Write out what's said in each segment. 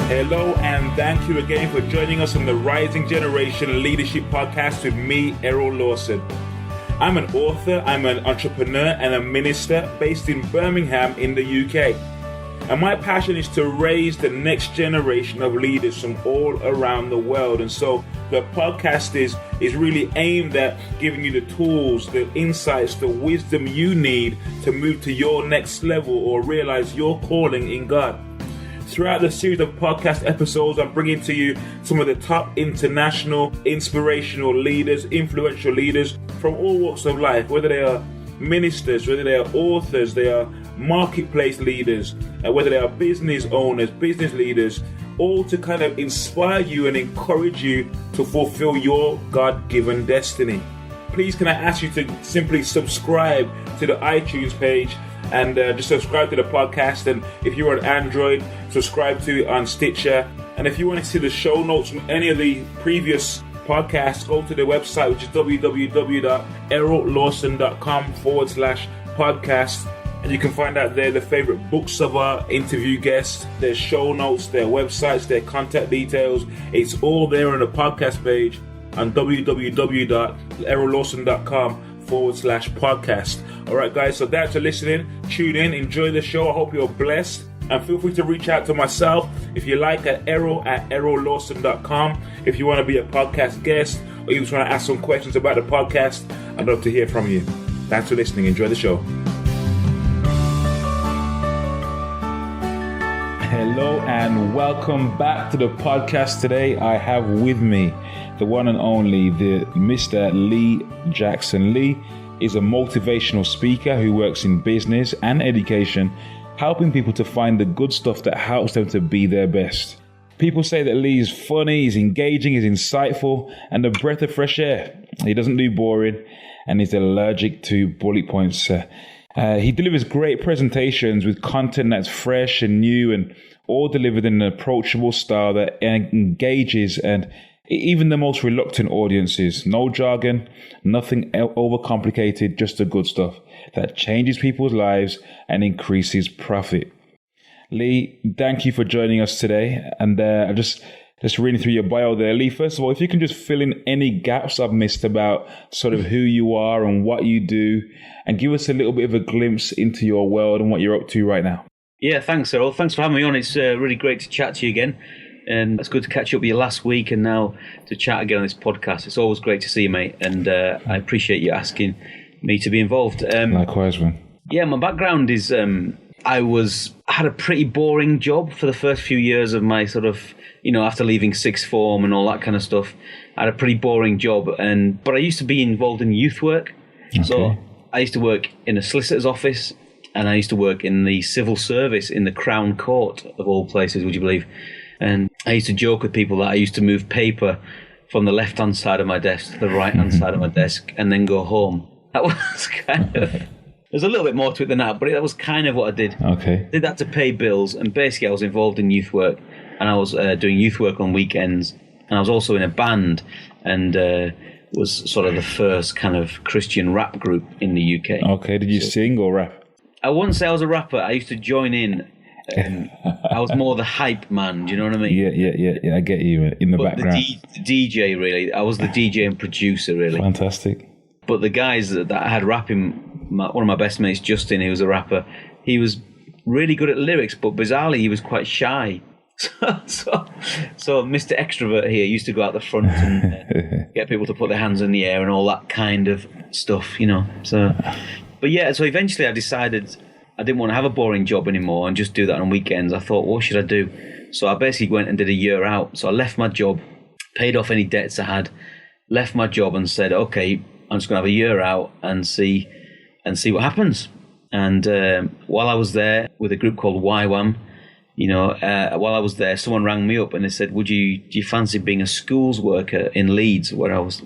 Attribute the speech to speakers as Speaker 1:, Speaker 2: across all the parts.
Speaker 1: Hello, and thank you again for joining us on the Rising Generation Leadership Podcast with me, Errol Lawson. I'm an author, I'm an entrepreneur, and a minister based in Birmingham in the UK. And my passion is to raise the next generation of leaders from all around the world. And so the podcast is really aimed at giving you the tools, the insights, the wisdom you need to move to your next level or realize your calling in God. Throughout the series of podcast episodes, I'm bringing to you some of the top international, inspirational leaders, influential leaders from all walks of life, whether they are ministers, whether they are authors, they are marketplace leaders, whether they are business owners, business leaders, all to kind of inspire you and encourage you to fulfill your God-given destiny. Please, can I ask you to simply subscribe to the iTunes page and just subscribe to the podcast. And if you're on Android, subscribe to it on Stitcher. And if you want to see the show notes from any of the previous podcasts, go to the website, which is www.errollawson.com/podcast. And you can find out there the favorite books of our interview guests, their show notes, their websites, their contact details. It's all there on the podcast page on www.errollawson.com/podcast. All right, guys, so thanks for listening. Tune in, enjoy the show. I hope you're blessed. And feel free to reach out to myself if you like at errol@errollawson.com. If you want to be a podcast guest or you just want to ask some questions about the podcast, I'd love to hear from you. Thanks for listening. Enjoy the show. Hello and welcome back to the podcast. Today I have with me the one and only, the Mr. Lee Jackson. Lee is a motivational speaker who works in business and education, helping people to find the good stuff that helps them to be their best. People say that Lee is funny, he's engaging, he's insightful, and a breath of fresh air. He doesn't do boring, and he's allergic to bullet points. He delivers great presentations with content that's fresh and new and all delivered in an approachable style that engages and even the most reluctant audiences. No jargon, nothing overcomplicated, just the good stuff that changes people's lives and increases profit. Lee, thank you for joining us today. And just reading through your bio there. Lee, first of all, if you can just fill in any gaps I've missed about sort of who you are and what you do, and give us a little bit of a glimpse into your world and what you're up to right now.
Speaker 2: Yeah, thanks, Errol. Thanks for having me on. It's really great to chat to you again. And it's good to catch up with you last week and now to chat again on this podcast. It's always great to see you, mate. And I appreciate you asking me to be involved.
Speaker 1: Likewise, man.
Speaker 2: Yeah, my background is I had a pretty boring job for the first few years of my sort of, after leaving sixth form and all that kind of stuff. I had a pretty boring job, but I used to be involved in youth work. Okay. So I used to work in a solicitor's office, and I used to work in the civil service in the Crown Court, of all places, would you believe? And I used to joke with people that I used to move paper from the left-hand side of my desk to the right-hand side of my desk and then go home. That was kind of... There's a little bit more to it than that, but that was kind of what I did.
Speaker 1: Okay.
Speaker 2: Did that to pay bills, and basically I was involved in youth work, and I was doing youth work on weekends, and I was also in a band, and was sort of the first kind of Christian rap group in the UK.
Speaker 1: Okay, did you sing or rap?
Speaker 2: I wouldn't say I was a rapper. I used to join in. I was more the hype man, do you know what I mean?
Speaker 1: Yeah, I get you in the background.
Speaker 2: The DJ, really. I was the DJ and producer, really.
Speaker 1: Fantastic.
Speaker 2: But the guys that I had rapping, one of my best mates, Justin, he was a rapper, he was really good at lyrics, but bizarrely, he was quite shy. So Mr. Extrovert here used to go out the front and get people to put their hands in the air and all that kind of stuff, So eventually I decided I didn't want to have a boring job anymore and just do that on weekends. I thought, what should I do? So I basically went and did a year out. So I left my job, paid off any debts I had, left my job and said, okay, I'm just going to have a year out and see what happens. And while I was there with a group called YWAM, while I was there, someone rang me up and they said, do you fancy being a schools worker in Leeds, where I was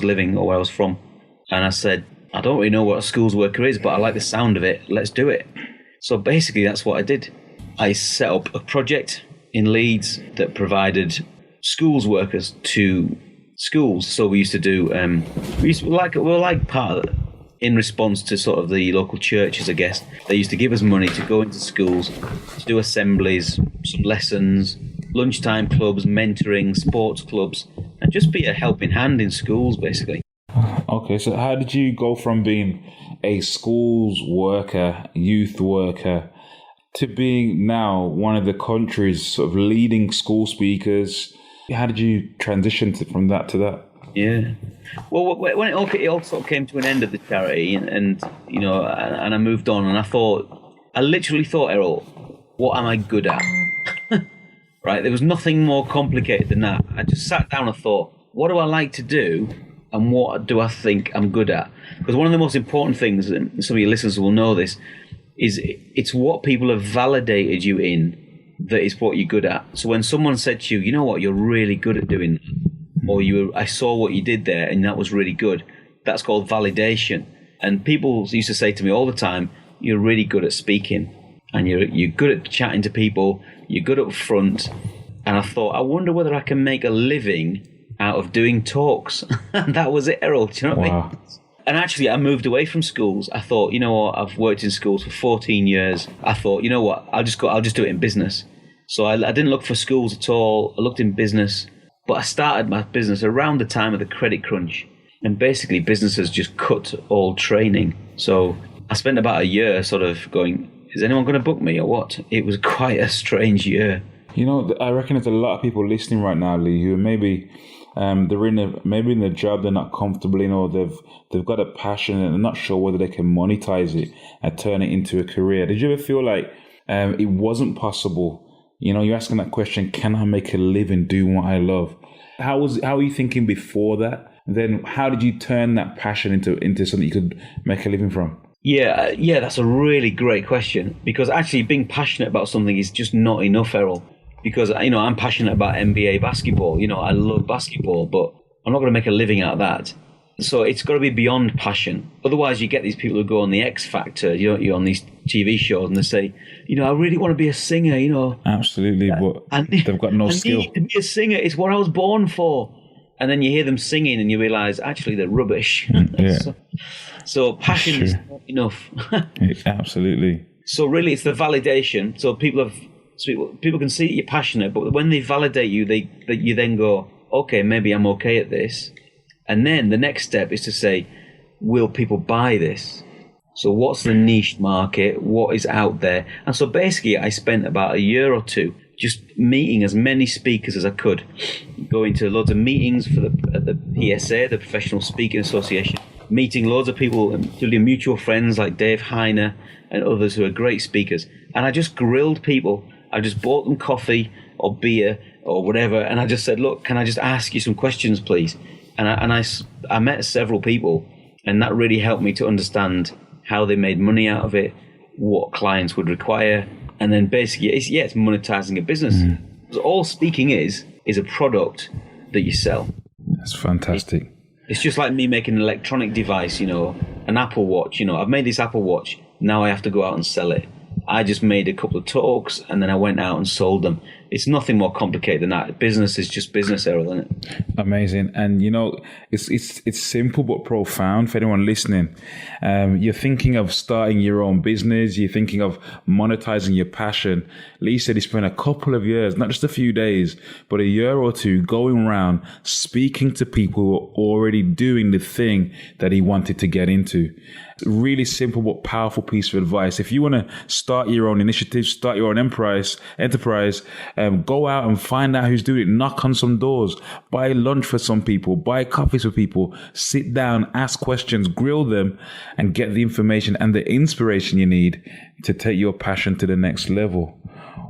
Speaker 2: living or where I was from? And I said, I don't really know what a schools worker is, but I like the sound of it. Let's do it. So basically, that's what I did. I set up a project in Leeds that provided schools workers to schools. So we used to do, we were like part of it. In response to sort of the local churches, I guess, they used to give us money to go into schools, to do assemblies, some lessons, lunchtime clubs, mentoring, sports clubs, and just be a helping hand in schools, basically.
Speaker 1: Okay, so how did you go from being a schools worker, youth worker, to being now one of the country's sort of leading school speakers? How did you transition from that to that?
Speaker 2: Yeah. Well, when it all sort of came to an end at the charity, and you know, and I moved on, and I literally thought, Errol, what am I good at? Right? There was nothing more complicated than that. I just sat down and thought, what do I like to do, and what do I think I'm good at? Because one of the most important things, and some of your listeners will know this, is it's what people have validated you in that is what you're good at. So when someone said to you, you know what, you're really good at doing that, or I saw what you did there and that was really good, that's called validation. And people used to say to me all the time, you're really good at speaking, and you're good at chatting to people, you're good up front. And I thought, I wonder whether I can make a living out of doing talks. And that was it, Errol. Do you know what I mean? And actually, I moved away from schools. I thought, you know what, I've worked in schools for 14 years. I thought, you know what, I'll just do it in business. So I didn't look for schools at all. I looked in business. But I started my business around the time of the credit crunch. And basically, businesses just cut all training. So I spent about a year sort of going, is anyone going to book me or what? It was quite a strange year.
Speaker 1: You know, I reckon there's a lot of people listening right now, Lee, who maybe they're in a job they're not comfortable in, or they've got a passion and they're not sure whether they can monetize it and turn it into a career. Did you ever feel like it wasn't possible? You know, you're asking that question, can I make a living doing what I love? How were you thinking before that? And then how did you turn that passion into something you could make a living from?
Speaker 2: Yeah, that's a really great question, because actually being passionate about something is just not enough, Errol. Because, you know, I'm passionate about NBA basketball. You know, I love basketball, but I'm not going to make a living out of that. So it's got to be beyond passion. Otherwise, you get these people who go on the X Factor, you're on these TV shows, and they say, you know, I really want to be a singer, you know.
Speaker 1: Absolutely, but they've got no skill.
Speaker 2: I need to be a singer. It's what I was born for. And then you hear them singing and you realise, actually, they're rubbish.
Speaker 1: Yeah.
Speaker 2: So passion is not enough.
Speaker 1: Absolutely.
Speaker 2: So really, it's the validation. So people can see that you're passionate, but when they validate you, you then go, okay, maybe I'm okay at this. And then the next step is to say, will people buy this? So what's the niche market? What is out there? And so basically, I spent about a year or two just meeting as many speakers as I could, going to loads of meetings at the PSA, the Professional Speaking Association, meeting loads of people, including mutual friends like Dave Heiner and others who are great speakers. And I just grilled people. I just bought them coffee or beer or whatever, and I just said, look, can I just ask you some questions, please? And I met several people, and that really helped me to understand how they made money out of it, what clients would require, and then basically, it's monetizing a business. So all speaking is a product that you sell.
Speaker 1: That's fantastic.
Speaker 2: It's just like me making an electronic device, you know, an Apple Watch. You know, I've made this Apple Watch. Now I have to go out and sell it. I just made a couple of talks and then I went out and sold them. It's nothing more complicated than that. Business is just business, Errol, isn't it?
Speaker 1: Amazing. And, you know, it's simple but profound for anyone listening. You're thinking of starting your own business. You're thinking of monetizing your passion. Lee said he spent a couple of years, not just a few days, but a year or two going around speaking to people who are already doing the thing that he wanted to get into. Really simple but powerful piece of advice. If you want to start your own initiative, start your own enterprise, go out and find out who's doing it. Knock on some doors, buy lunch for some people, buy coffees for people, sit down, ask questions, grill them, and get the information and the inspiration you need to take your passion to the next level.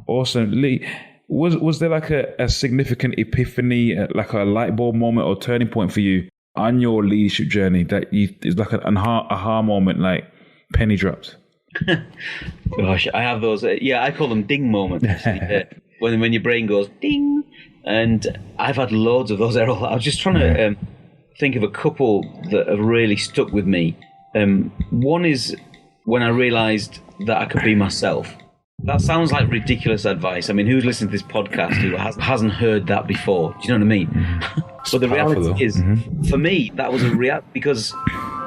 Speaker 1: Awesome. Lee, was there like a significant epiphany, like a light bulb moment or turning point for you on your leadership journey that is like an aha moment, like penny drops?
Speaker 2: Gosh, I have those. I call them ding moments. When your brain goes ding, and I've had loads of those, Errol. I was just trying to think of a couple that have really stuck with me. One is when I realised that I could be myself. That sounds like ridiculous advice. I mean, who's listening to this podcast who hasn't heard that before? Do you know what I mean? But the reality is, for me, that was a reality, because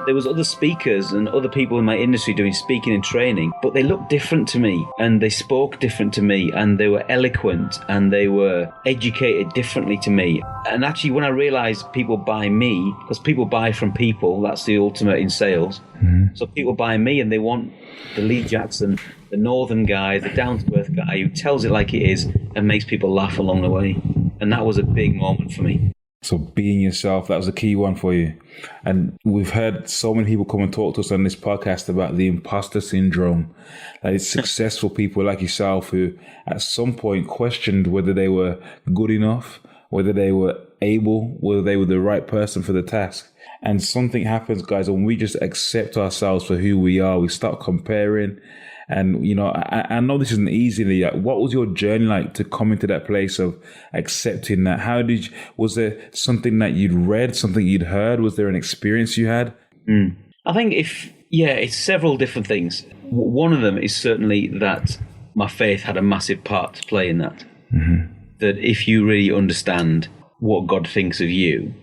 Speaker 2: there was other speakers and other people in my industry doing speaking and training, but they looked different to me and they spoke different to me and they were eloquent and they were educated differently to me. And actually, when I realized people buy me, because people buy from people, that's the ultimate in sales. So people buy me and they want the Lee Jackson, the northern guy, the down-to-earth guy who tells it like it is and makes people laugh along the way. And that was a big moment for me.
Speaker 1: So being yourself, that was a key one for you. And we've heard so many people come and talk to us on this podcast about the imposter syndrome. That it's successful people like yourself who at some point questioned whether they were good enough, whether they were able, whether they were the right person for the task. And something happens, guys, when we just accept ourselves for who we are, we start comparing. And, you know, I know this isn't easy. What was your journey like to come into that place of accepting that? Was there something that you'd read, something you'd heard? Was there an experience you had?
Speaker 2: I think it's several different things. One of them is certainly that my faith had a massive part to play in that. That if you really understand what God thinks of you,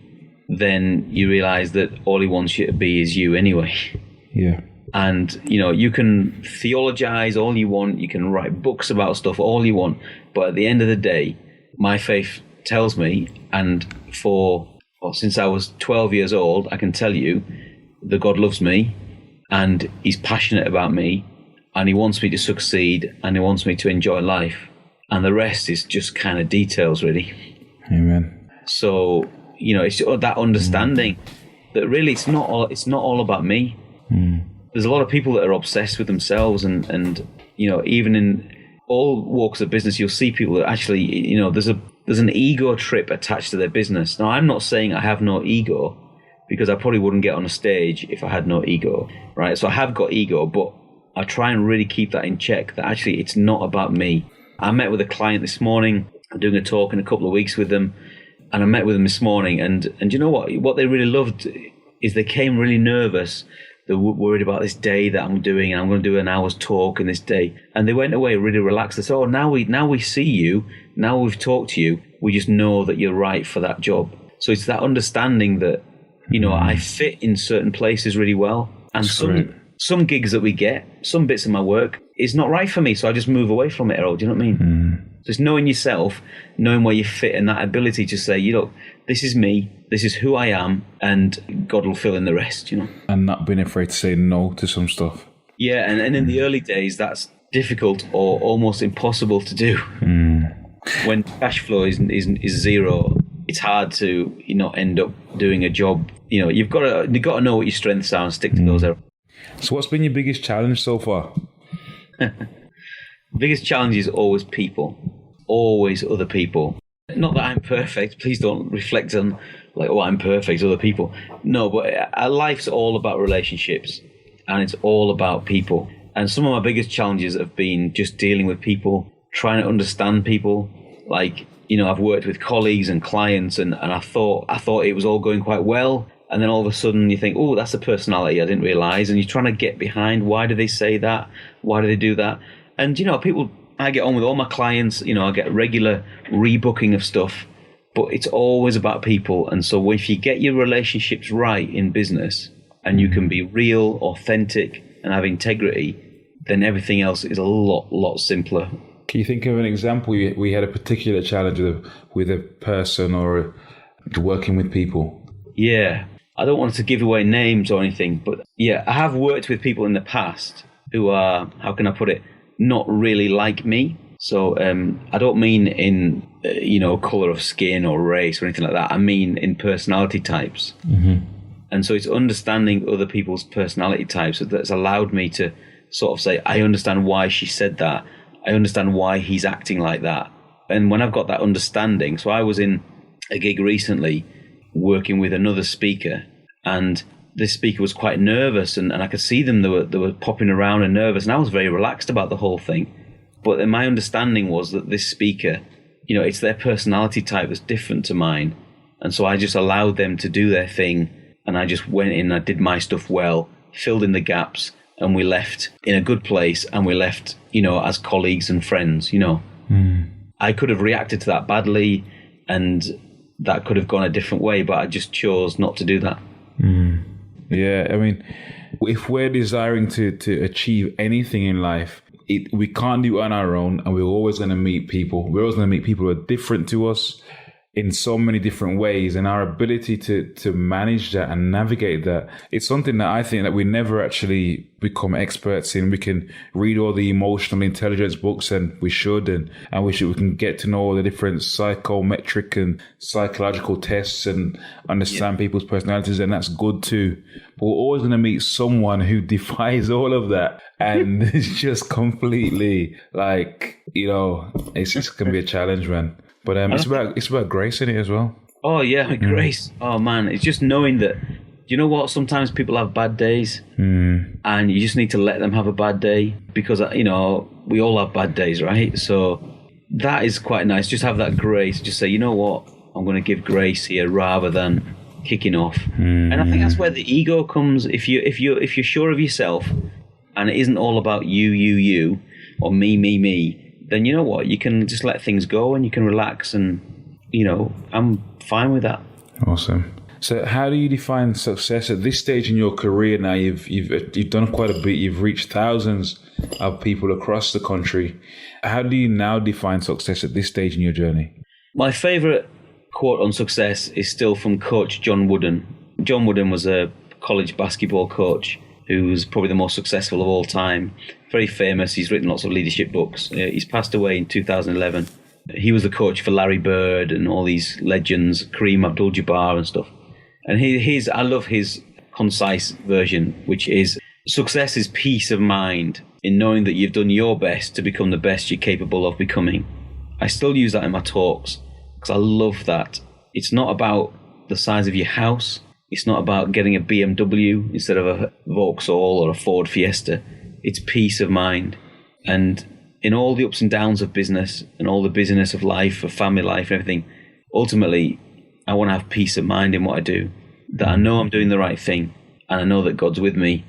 Speaker 2: then you realize that all he wants you to be is you anyway.
Speaker 1: Yeah.
Speaker 2: And, you know, you can theologize all you want, you can write books about stuff all you want, but at the end of the day, my faith tells me, and since I was 12 years old, I can tell you that God loves me, and he's passionate about me, and he wants me to succeed, and he wants me to enjoy life. And the rest is just kind of details, really.
Speaker 1: Amen.
Speaker 2: So, you know, it's that understanding that really it's not all about me. There's a lot of people that are obsessed with themselves and you know, even in all walks of business, you'll see people that actually, you know, there's an ego trip attached to their business. Now, I'm not saying I have no ego, because I probably wouldn't get on a stage if I had no ego, right? So I have got ego, but I try and really keep that in check, that actually it's not about me. I met with a client this morning. I'm doing a talk in a couple of weeks with them, and I met with them this morning, and you know what they really loved is they came really nervous. They're worried about this day that I'm doing, and I'm going to do an hour's talk in this day. And they went away really relaxed. They said, oh, now we see you. Now we've talked to you. We just know that you're right for that job. So it's that understanding that, you know, I fit in certain places really well. And some gigs that we get, some bits of my work is not right for me. So I just move away from it, Errol. Do you know what I mean? Just knowing yourself, knowing where you fit, and that ability to say, you know, this is me, this is who I am, and God will fill in the rest, you know. And
Speaker 1: not being afraid to say no to some stuff.
Speaker 2: Yeah, and in the early days, that's difficult or almost impossible to do. When cash flow is zero, it's hard to, you know, end up doing a job. You know, you've got to know what your strengths are and stick to those.
Speaker 1: So what's been your biggest challenge so far?
Speaker 2: Biggest challenge is always people, always other people. Not that I'm perfect. Please don't reflect on like, oh, I'm perfect, other people. No, but our life's all about relationships, and it's all about people. And some of my biggest challenges have been just dealing with people, trying to understand people. Like, you know, I've worked with colleagues and clients, and I thought it was all going quite well. And then all of a sudden you think, oh, that's a personality I didn't realize. And you're trying to get behind, why do they say that? Why do they do that? And, you know, I get on with all my clients, you know, I get regular rebooking of stuff, but it's always about people. And so if you get your relationships right in business and you can be real, authentic, and have integrity, then everything else is a lot simpler.
Speaker 1: Can you think of an example? We had a particular challenge with a person or working with people?
Speaker 2: Yeah. I don't want to give away names or anything, but yeah, I have worked with people in the past who are, how can I put it, not really like me. So I don't mean in, you know, colour of skin or race or anything like that. I mean in personality types. And so it's understanding other people's personality types that's allowed me to sort of say, I understand why she said that. I understand why he's acting like that. And when I've got that understanding, so I was in a gig recently working with another speaker, and this speaker was quite nervous, and I could see them, they were popping around and nervous, and I was very relaxed about the whole thing. But then my understanding was that this speaker, you know, it's their personality type that's different to mine. And so I just allowed them to do their thing, and I just went in, I did my stuff well, filled in the gaps, and we left in a good place, and we left, you know, as colleagues and friends, you know. I could have reacted to that badly, and that could have gone a different way, but I just chose not to do that.
Speaker 1: Yeah, I mean, if we're desiring to achieve anything in life, we can't do it on our own, and we're always going to meet people. We're always going to meet people who are different to us in so many different ways, and our ability to manage that and navigate that, it's something that I think that we never actually become experts in. We can read all the emotional intelligence books, and we should, and we can get to know all the different psychometric and psychological tests and understand people's personalities, and that's good too. But we're always going to meet someone who defies all of that, and it's just completely like, it's just going to be a challenge, man. But it's about grace in it as well.
Speaker 2: Oh yeah, grace. Oh man, it's just knowing that. You know what? Sometimes people have bad days, and you just need to let them have a bad day, because we all have bad days, right? So that is quite nice. Just have that grace. Just say, you know what? I'm going to give grace here rather than kicking off. And I think that's where the ego comes. If you're sure of yourself, and it isn't all about you, or me, then you know what? You can just let things go and you can relax, and I'm fine with that.
Speaker 1: Awesome. So how do you define success at this stage in your career now? You've done quite a bit. You've reached thousands of people across the country. How do you now define success at this stage in your journey?
Speaker 2: My favourite quote on success is still from Coach John Wooden. John Wooden was a college basketball coach who was probably the most successful of all time. Very famous. He's written lots of leadership books. He's passed away in 2011. He was the coach for Larry Bird and all these legends, Kareem Abdul-Jabbar and stuff. And I love his concise version, which is, success is peace of mind in knowing that you've done your best to become the best you're capable of becoming. I still use that in my talks because I love that. It's not about the size of your house. It's not about getting a BMW instead of a Vauxhall or a Ford Fiesta. It's peace of mind. And in all the ups and downs of business and all the busyness of life, of family life and everything, ultimately, I want to have peace of mind in what I do, that I know I'm doing the right thing, and I know that God's with me,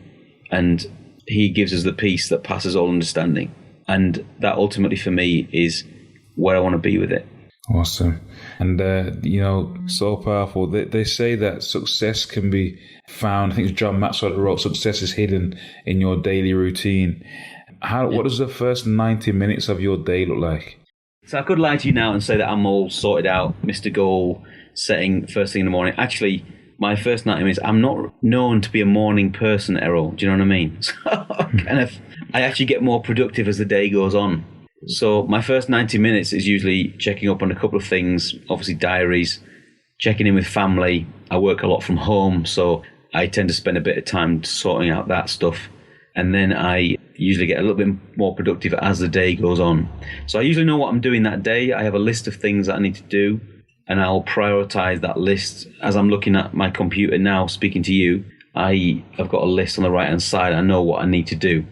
Speaker 2: and he gives us the peace that passes all understanding. And that ultimately for me is where I want to be with it.
Speaker 1: Awesome. And, so powerful. They say that success can be found. I think it's John Maxwell who wrote, success is hidden in your daily routine. What does the first 90 minutes of your day look like?
Speaker 2: So I could lie to you now and say that I'm all sorted out, Mr. Goal setting first thing in the morning. Actually, my first 90 minutes, I'm not known to be a morning person, Errol. Do you know what I mean? So I actually get more productive as the day goes on. So my first 90 minutes is usually checking up on a couple of things, obviously diaries, checking in with family. I work a lot from home, so I tend to spend a bit of time sorting out that stuff. And then I usually get a little bit more productive as the day goes on. So I usually know what I'm doing that day. I have a list of things that I need to do, and I'll prioritize that list. As I'm looking at my computer now, speaking to you, I've got a list on the right-hand side. I know what I need to do.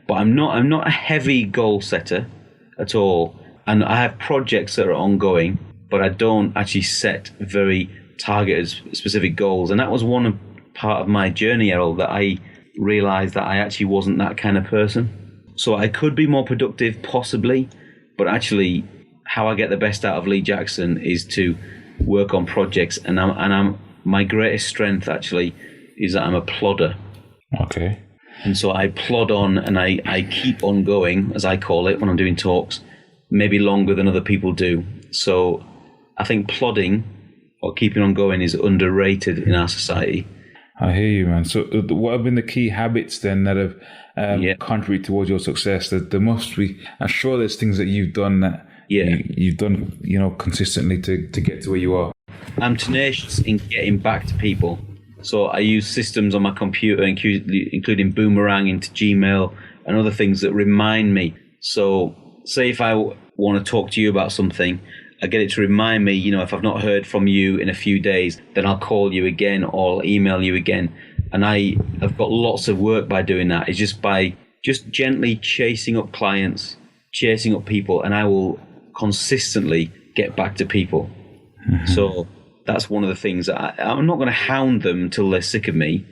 Speaker 2: But I'm not a heavy goal setter at all. And I have projects that are ongoing, but I don't actually set very targeted specific goals. And that was one part of my journey, Errol, that I realized that I actually wasn't that kind of person. So I could be more productive, possibly, but actually how I get the best out of Lee Jackson is to work on projects. And my greatest strength actually is that I'm a plodder.
Speaker 1: Okay.
Speaker 2: And so I plod on, and I keep on going, as I call it, when I'm doing talks, maybe longer than other people do. So I think plodding or keeping on going is underrated in our society.
Speaker 1: I hear you, man. So what have been the key habits then that have contributed towards your success? There must be, I'm sure there's things that you've done that you've done, consistently to get to where you are.
Speaker 2: I'm tenacious in getting back to people. So I use systems on my computer, including Boomerang into Gmail and other things that remind me. So say if I want to talk to you about something, I get it to remind me, if I've not heard from you in a few days, then I'll call you again or I'll email you again. And I've got lots of work by doing that. It's just by just gently chasing up clients, chasing up people, and I will consistently get back to people. Mm-hmm. So that's one of the things that I'm not going to hound them until they're sick of me.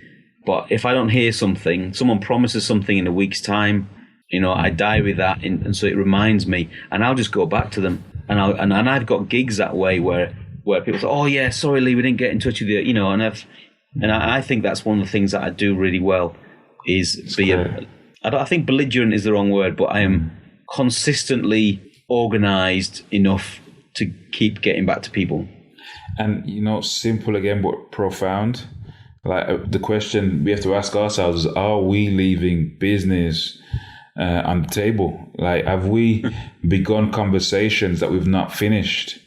Speaker 2: But if I don't hear something, someone promises something in a week's time, I diary that, and so it reminds me, and I'll just go back to them. And I've got gigs that way where people say, "Oh yeah, sorry Lee, we didn't get in touch with you," and And I think that's one of the things that I do really well is I think belligerent is the wrong word, but I am consistently organized enough to keep getting back to people.
Speaker 1: And, simple again, but profound. Like the question we have to ask ourselves is, are we leaving business on the table? Like, have we begun conversations that we've not finished?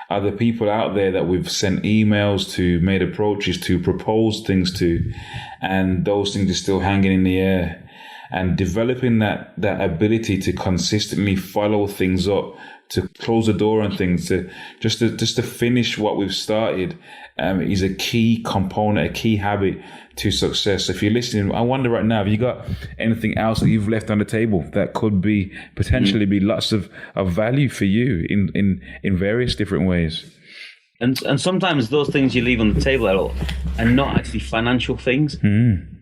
Speaker 1: Are there people out there that we've sent emails to, made approaches to, proposed things to, and those things are still hanging in the air? And developing that ability to consistently follow things up, to close the door on things, to finish what we've started, is a key component, a key habit to success. If you're listening, I wonder right now, have you got anything else that you've left on the table that could be potentially be lots of value for you in various different ways?
Speaker 2: And sometimes those things you leave on the table, Errol, are not actually financial things.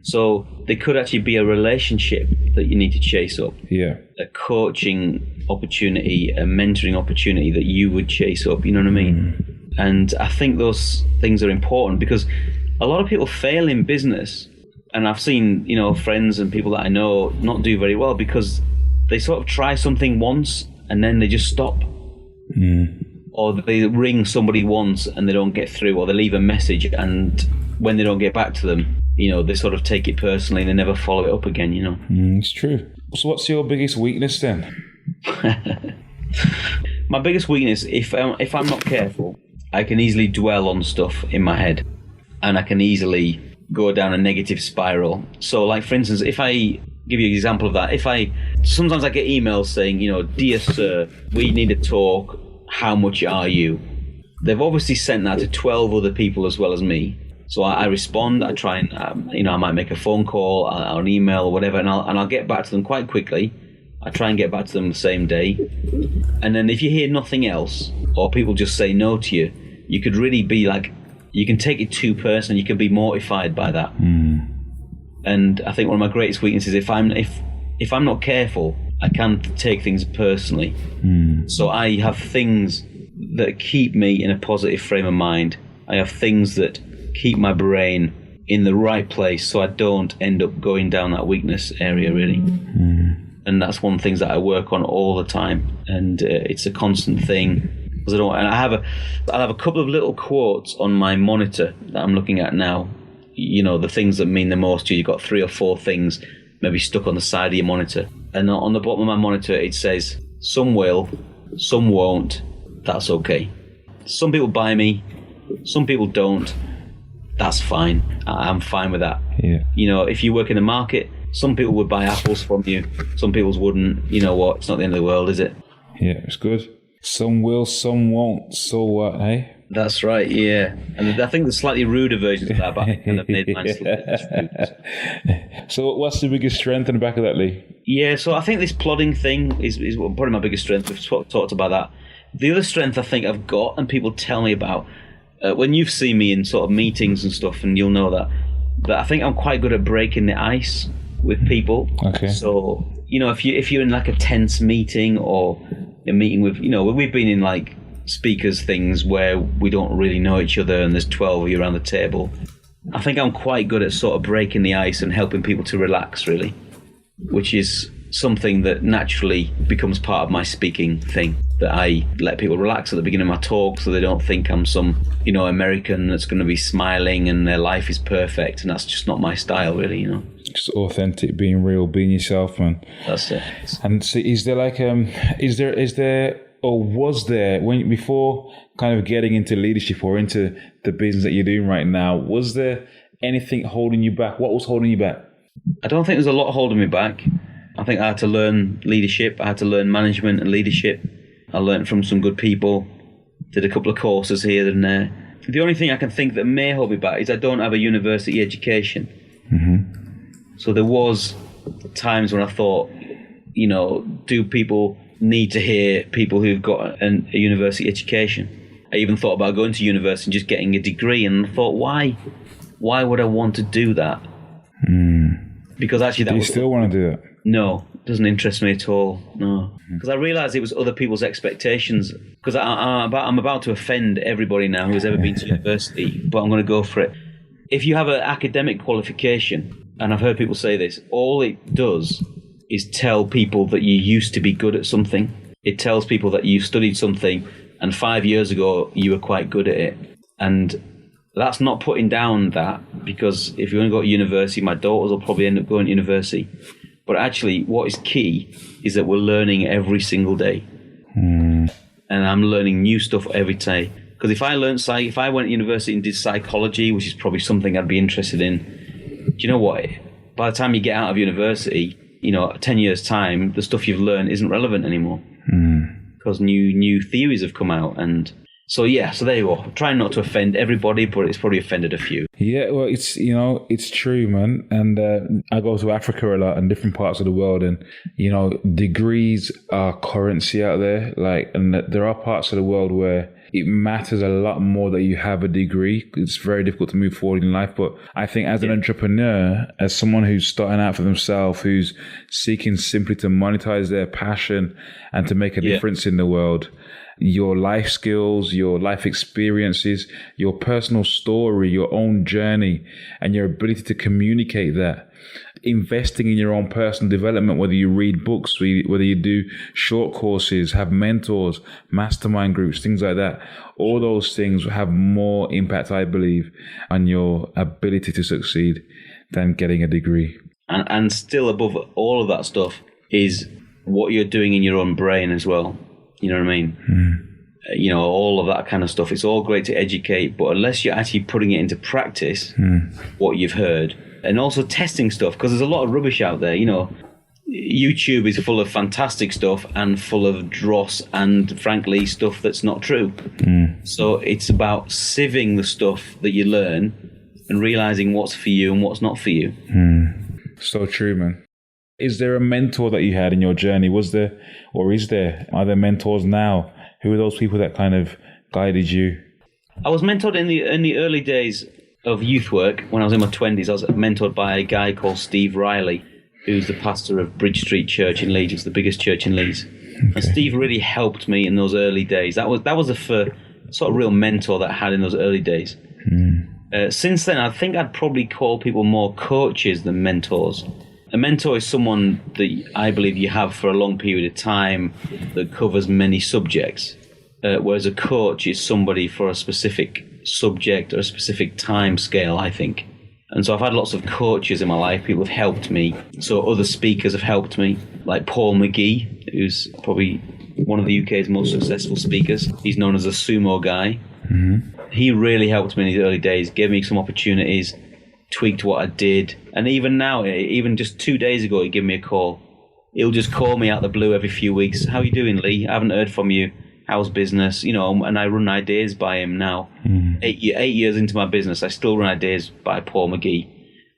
Speaker 2: So they could actually be a relationship that you need to chase up.
Speaker 1: Yeah.
Speaker 2: A coaching opportunity, a mentoring opportunity that you would chase up. You know what I mean? And I think those things are important because a lot of people fail in business. And I've seen, friends and people that I know not do very well because they sort of try something once and then they just stop. Or they ring somebody once and they don't get through, or they leave a message and when they don't get back to them, they sort of take it personally and they never follow it up again,
Speaker 1: It's true. So what's your biggest weakness then?
Speaker 2: My biggest weakness, if I'm not careful, I can easily dwell on stuff in my head and I can easily go down a negative spiral. So like, for instance, if I give you an example of that, sometimes I get emails saying, dear sir, we need to talk. How much are you? They've obviously sent that to 12 other people as well as me. So I respond, I try and, I might make a phone call or an email or whatever, and I'll get back to them quite quickly. I try and get back to them the same day. And then if you hear nothing else, or people just say no to you, you could really be like, you can take it too personally, you can be mortified by that. And I think one of my greatest weaknesses, if I'm not careful, I can take things personally. So I have things that keep me in a positive frame of mind. I have things that keep my brain in the right place so I don't end up going down that weakness area, really. And that's one of the things that I work on all the time. And it's a constant thing. And I have a couple of little quotes on my monitor that I'm looking at now. The things that mean the most to you. You've got 3 or 4 things maybe stuck on the side of your monitor. And on the bottom of my monitor, it says, some will, some won't, that's okay. Some people buy me, some people don't, that's fine. I'm fine with that.
Speaker 1: Yeah.
Speaker 2: If you work in the market, some people would buy apples from you, some people wouldn't. You know what? It's not the end of the world, is it?
Speaker 1: Yeah, it's good. Some will, some won't, so what, eh?
Speaker 2: That's right, yeah. And I think there's slightly ruder versions of that, but I kind of made mine rude.
Speaker 1: So what's the biggest strength in the back of that, Lee?
Speaker 2: Yeah, so I think this plodding thing is probably my biggest strength. We've talked about that. The other strength I think I've got, and people tell me about, when you've seen me in sort of meetings and stuff, and you'll know that I think I'm quite good at breaking the ice with people.
Speaker 1: Okay.
Speaker 2: So, if you're in like a tense meeting or a meeting with, we've been in like speakers things where we don't really know each other and there's 12 of you around the table. I think I'm quite good at sort of breaking the ice and helping people to relax, really, which is something that naturally becomes part of my speaking thing, that I let people relax at the beginning of my talk so they don't think I'm some, American that's going to be smiling and their life is perfect, and that's just not my style, really,
Speaker 1: Just authentic, being real, being yourself, man.
Speaker 2: That's it.
Speaker 1: And so is there like, is there or was there, before kind of getting into leadership or into the business that you're doing right now, was there anything holding you back? What was holding you back?
Speaker 2: I don't think there's a lot holding me back. I think I had to learn leadership. I had to learn management and leadership. I learned from some good people, did a couple of courses here and there. The only thing I can think that may hold me back is I don't have a university education. So there was times when I thought, do people need to hear people who've got a university education? I even thought about going to university and just getting a degree, and I thought, why would I want to do that? Because actually that
Speaker 1: do you still want to do it?
Speaker 2: No, it doesn't interest me at all. No, because I realised it was other people's expectations. Because I'm about to offend everybody now who's ever been to university, but I'm going to go for it. if you have an academic qualification, and I've heard people say this, all it does is tell people that you used to be good at something. It tells people that you studied something and 5 years ago you were quite good at it. And that's not putting down that, because if you want to go to university, my daughters will probably end up going to university. But actually, what is key is that we're learning every single day. And I'm learning new stuff every day. Because if I went to university and did psychology, which is probably something I'd be interested in, do you know what? By the time you get out of university, 10 years' time, the stuff you've learned isn't relevant anymore. Because new theories have come out. And so there you go. Trying not to offend everybody, but it's probably offended a few.
Speaker 1: Yeah, well, it's true, man. And I go to Africa a lot and different parts of the world, and degrees are currency out there. And there are parts of the world where it matters a lot more that you have a degree. It's very difficult to move forward in life. But I think as an entrepreneur, as someone who's starting out for themselves, who's seeking simply to monetize their passion and to make a difference in the world, your life skills, your life experiences, your personal story, your own journey, and your ability to communicate that. Investing in your own personal development, whether you read books, whether you do short courses, have mentors, mastermind groups, things like that. All those things have more impact, I believe, on your ability to succeed than getting a degree.
Speaker 2: And still above all of that stuff is what you're doing in your own brain as well. You know what I mean? All of that kind of stuff. It's all great to educate, but unless you're actually putting it into practice, what you've heard, and also testing stuff, because there's a lot of rubbish out there. YouTube is full of fantastic stuff and full of dross and, frankly, stuff that's not true. So it's about sieving the stuff that you learn and realizing what's for you and what's not for you.
Speaker 1: So true, man. Is there a mentor that you had in your journey? Was there, or is there? Are there mentors now? Who are those people that kind of guided you?
Speaker 2: I was mentored in the early days of youth work. When I was in my 20s, I was mentored by a guy called Steve Riley, who's the pastor of Bridge Street Church in Leeds. It's the biggest church in Leeds. Okay. And Steve really helped me in those early days. That was the first sort of real mentor that I had in those early days. Since then, I think I'd probably call people more coaches than mentors. A mentor is someone that I believe you have for a long period of time that covers many subjects, whereas a coach is somebody for a specific subject or a specific time scale, I think. And so I've had lots of coaches in my life. People have helped me. So other speakers have helped me, like Paul McGee, who's probably one of the UK's most successful speakers. He's known as a sumo guy. He really helped me in the early days, gave me some opportunities, tweaked what I did. And even now, even just 2 days ago, he gave me a call. He'll just call me out the blue every few weeks. How you doing, Lee? I haven't heard from you. How's business? And I run ideas by him now. 8 years into my business, I still run ideas by Paul McGee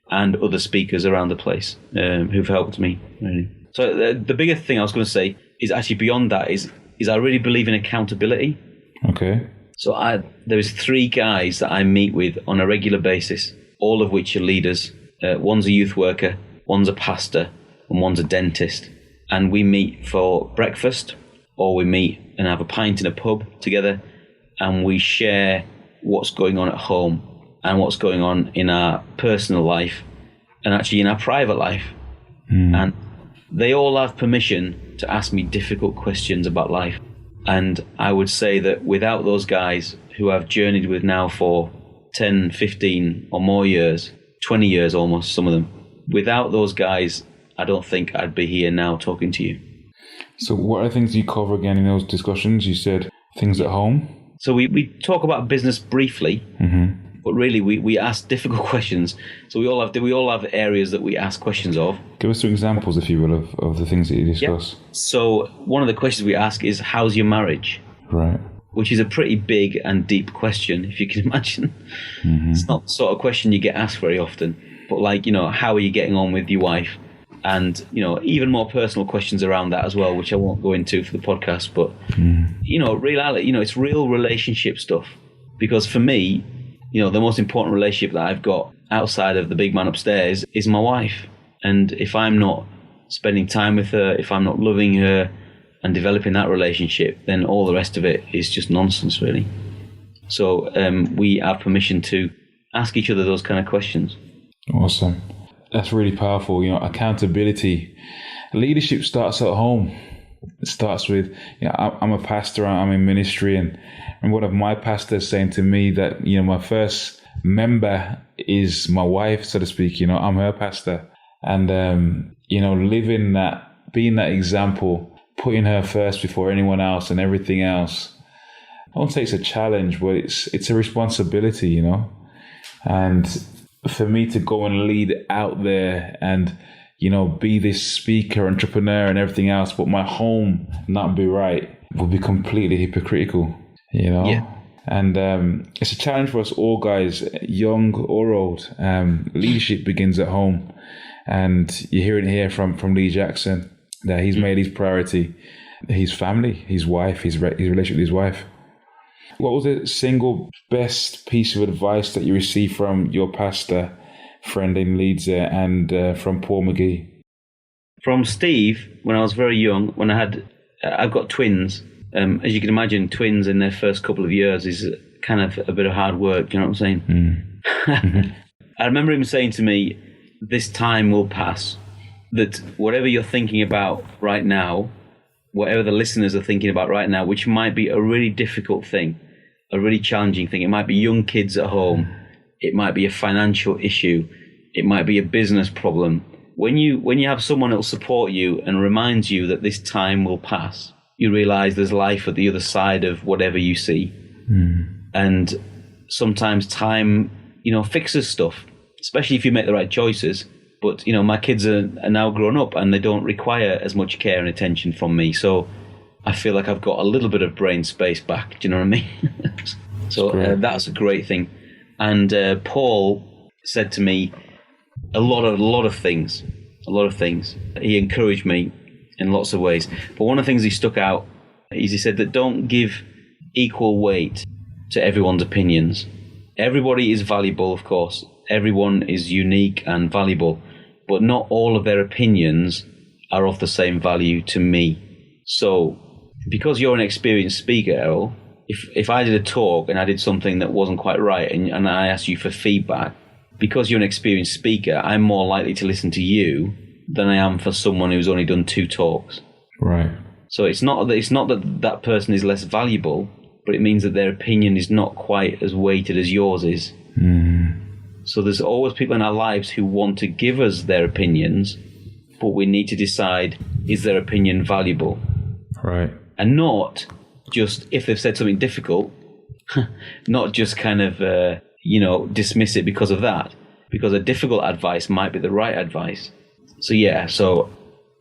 Speaker 2: and other speakers around the place who've helped me, really. So the biggest thing I was going to say is actually beyond that is I really believe in accountability.
Speaker 1: Okay.
Speaker 2: So there's 3 guys that I meet with on a regular basis, all of which are leaders. One's a youth worker, one's a pastor, and one's a dentist. And we meet for breakfast, or we meet and have a pint in a pub together, and we share what's going on at home and what's going on in our personal life and actually in our private life. And they all have permission to ask me difficult questions about life. And I would say that without those guys who I've journeyed with now for 10, 15 or more years, 20 years almost, some of them, without those guys, I don't think I'd be here now talking to you.
Speaker 1: So what are things you cover again in those discussions? You said things at home.
Speaker 2: So we talk about business briefly, but really we ask difficult questions. So we all have areas that we ask questions of.
Speaker 1: Give us some examples, if you will, of the things that you discuss.
Speaker 2: Yep. So one of the questions we ask is, how's your marriage?
Speaker 1: Right.
Speaker 2: Which is a pretty big and deep question, if you can imagine. It's not the sort of question you get asked very often. But how are you getting on with your wife? And, even more personal questions around that as well, which I won't go into for the podcast. But, reality, it's real relationship stuff. Because for me, the most important relationship that I've got outside of the big man upstairs is my wife. And if I'm not spending time with her, if I'm not loving her and developing that relationship, then all the rest of it is just nonsense, really. So we have permission to ask each other those kind of questions.
Speaker 1: Awesome. That's really powerful. Accountability. Leadership starts at home. It starts with, I'm a pastor, I'm in ministry, and one of my pastors saying to me that, my first member is my wife, so to speak. I'm her pastor. And, living that, being that example, putting her first before anyone else and everything else, I won't say it's a challenge, but it's a responsibility, And for me to go and lead out there and, be this speaker, entrepreneur and everything else, but my home not be right would be completely hypocritical,
Speaker 2: Yeah.
Speaker 1: And it's a challenge for us all, guys, young or old. Leadership begins at home. And you're hearing it here from Lee Jackson that he's made his priority his family, his wife, his relationship with his wife. What was the single best piece of advice that you received from your pastor friend in Leeds and from Paul McGee?
Speaker 2: From Steve, when I was very young, I've got twins. As you can imagine, twins in their first couple of years is kind of a bit of hard work. You know what I'm saying? Mm. I remember him saying to me, this time will pass, that whatever you're thinking about right now, whatever the listeners are thinking about right now, which might be a really difficult thing, a really challenging thing. It might be young kids at home. It might be a financial issue. It might be a business problem. When you have someone that'll support you and reminds you that this time will pass, you realize there's life at the other side of whatever you see. Mm. And sometimes time, fixes stuff, especially if you make the right choices. But, my kids are now grown up and they don't require as much care and attention from me. So I feel like I've got a little bit of brain space back. Do you know what I mean? So that's a great thing. And Paul said to me a lot of things. He encouraged me in lots of ways. But one of the things he stuck out is he said that don't give equal weight to everyone's opinions. Everybody is valuable, of course. Everyone is unique and valuable, but not all of their opinions are of the same value to me. So because you're an experienced speaker, Errol, if I did a talk and I did something that wasn't quite right and I asked you for feedback, because you're an experienced speaker, I'm more likely to listen to you than I am for someone who's only done 2 talks.
Speaker 1: Right.
Speaker 2: So it's not that person is less valuable, but it means that their opinion is not quite as weighted as yours is. Mm. So there's always people in our lives who want to give us their opinions, but we need to decide, is their opinion valuable?
Speaker 1: Right.
Speaker 2: And not just, if they've said something difficult, not just kind of, dismiss it because of that. Because a difficult advice might be the right advice. So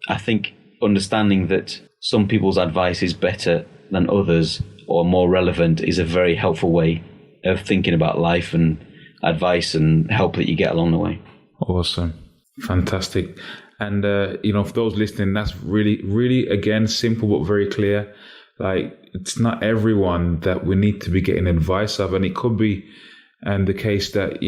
Speaker 2: I think understanding that some people's advice is better than others or more relevant is a very helpful way of thinking about life and advice and help that you get along the way.
Speaker 1: Awesome. Fantastic. And, for those listening, that's really, really, again, simple but very clear. Like, it's not everyone that we need to be getting advice of. And it could be the case that,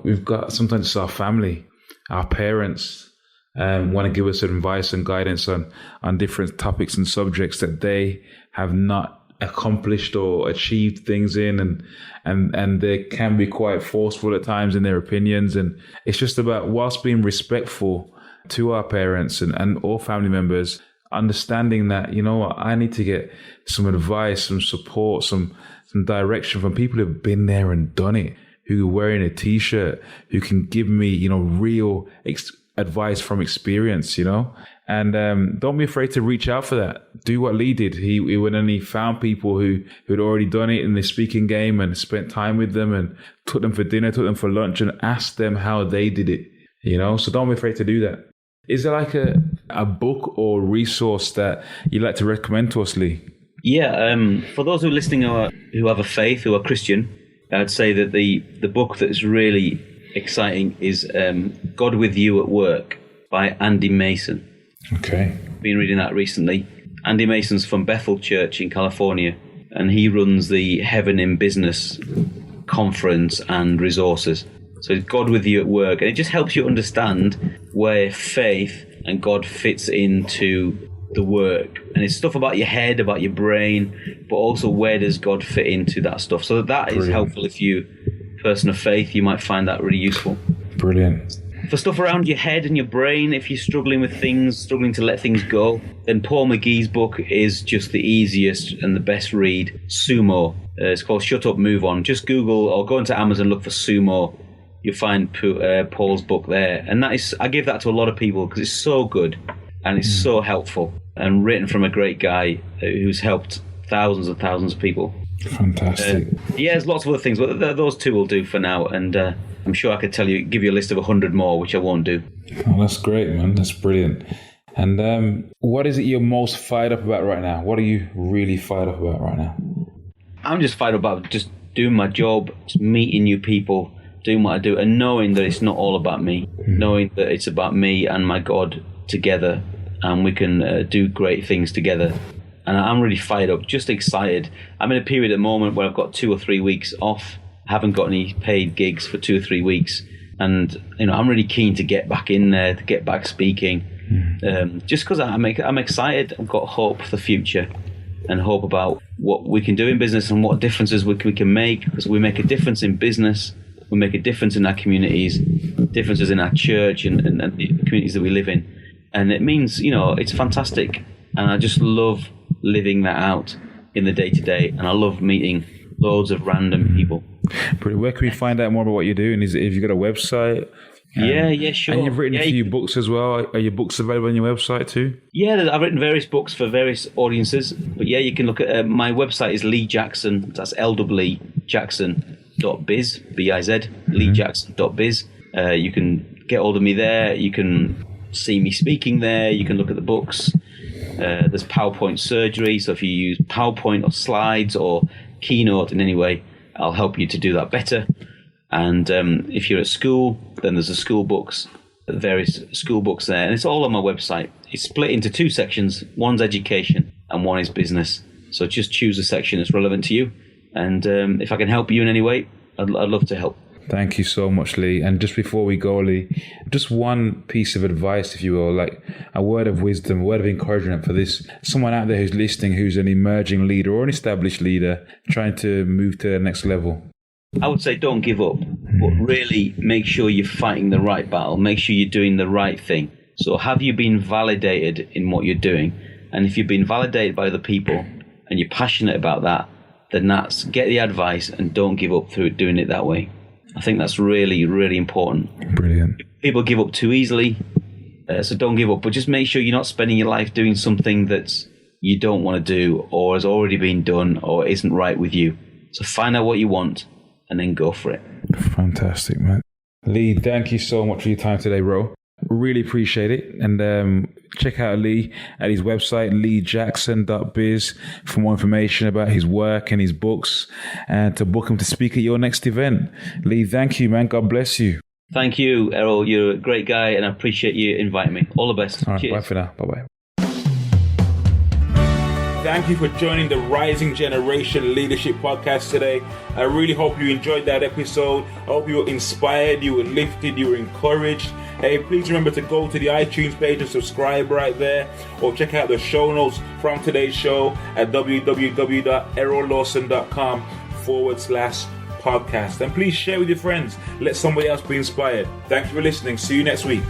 Speaker 1: we've got sometimes it's our family, our parents want to give us advice and guidance on different topics and subjects that they have not accomplished or achieved things in, and they can be quite forceful at times in their opinions. And it's just about, whilst being respectful to our parents and all family members, understanding that, I need to get some advice, some support, some direction from people who've been there and done it, who are wearing a t-shirt, who can give me, real advice from experience, and don't be afraid to reach out for that. Do what Lee did. He went and he found people who'd already done it in the speaking game and spent time with them and took them for dinner, took them for lunch and asked them how they did it, so don't be afraid to do that. Is there like a book or resource that you'd like to recommend to us, Lee?
Speaker 2: Yeah, for those who are listening who have a faith, who are Christian, I'd say that the book that's really exciting is God With You at Work by Andy Mason.
Speaker 1: Okay.
Speaker 2: Been reading that recently. Andy Mason's from Bethel Church in California, and he runs the Heaven in Business conference and resources. So it's God With You at Work, and it just helps you understand where faith and God fits into the work. And it's stuff about your head, about your brain, but also where does God fit into that stuff. So that is helpful if you person of faith, you might find that really useful.
Speaker 1: Brilliant.
Speaker 2: For stuff around your head and your brain, if you're struggling with things, struggling to let things go, then Paul McGee's book is just the easiest and the best read. Sumo. It's called Shut Up, Move On. Just Google or go into Amazon, look for Sumo. You'll find Paul's book there. And I give that to a lot of people because it's so good and it's so helpful and written from a great guy who's helped thousands and thousands of people.
Speaker 1: Fantastic.
Speaker 2: There's lots of other things, but those two will do for now. And I'm sure I could give you a list of 100 more, which I won't do.
Speaker 1: Oh, that's great, man. That's brilliant. And what is it you're most fired up about right now? What are you really fired up about right now?
Speaker 2: I'm just fired up about just doing my job, just meeting new people, doing what I do, and knowing that it's not all about me, knowing that it's about me and my God together, and we can do great things together. And I'm really fired up, just excited. I'm in a period at the moment where I've got 2 or 3 weeks off. I haven't got any paid gigs for 2 or 3 weeks. And, I'm really keen to get back in there, to get back speaking. Just because I'm excited. I've got hope for the future and hope about what we can do in business and what differences we can make. Because we make a difference in business. We make a difference in our communities, differences in our church and the communities that we live in. And it means, it's fantastic. And I just love living that out in the day-to-day, and I love meeting loads of random people.
Speaker 1: Where can we find out more about what you're doing? Have you got a website?
Speaker 2: Yeah, sure.
Speaker 1: And you've written a few books as well. Are your books available on your website too?
Speaker 2: Yeah, I've written various books for various audiences. But yeah, you can look at my website is Lee Jackson. That's LWJackson.biz, B-I-Z, leejackson.biz. You can get hold of me there. You can see me speaking there. You can look at the books. There's PowerPoint surgery, so if you use PowerPoint or slides or Keynote in any way, I'll help you to do that better. And if you're at school, then there's the school books, various school books there, and it's all on my website. It's split into 2 sections. One's education and one is business. So just choose a section that's relevant to you. And if I can help you in any way, I'd love to help.
Speaker 1: Thank you so much, Lee. And just before we go, Lee, just one piece of advice, if you will, like a word of wisdom, a word of encouragement for someone out there who's listening, who's an emerging leader or an established leader trying to move to the next level.
Speaker 2: I would say don't give up, but really make sure you're fighting the right battle. Make sure you're doing the right thing. So have you been validated in what you're doing? And if you've been validated by other people and you're passionate about that, then get the advice and don't give up through doing it that way. I think that's really, really important.
Speaker 1: Brilliant.
Speaker 2: People give up too easily, so don't give up. But just make sure you're not spending your life doing something that you don't want to do or has already been done or isn't right with you. So find out what you want and then go for it.
Speaker 1: Fantastic, man. Lee, thank you so much for your time today, bro. Really appreciate it. And check out Lee at his website, leejackson.biz, for more information about his work and his books, and to book him to speak at your next event. Lee, thank you, man. God bless you.
Speaker 2: Thank you, Errol. You're a great guy, and I appreciate you inviting me. All the best.
Speaker 1: All right,
Speaker 2: cheers.
Speaker 1: bye for now. Bye-bye.
Speaker 3: Thank you for joining the Rising Generation Leadership Podcast today. I really hope you enjoyed that episode. I hope you were inspired, you were lifted, you were encouraged. Hey, please remember to go to the iTunes page and subscribe right there, or check out the show notes from today's show at www.errollawson.com/podcast. And please share with your friends. Let somebody else be inspired. Thank you for listening. See you next week.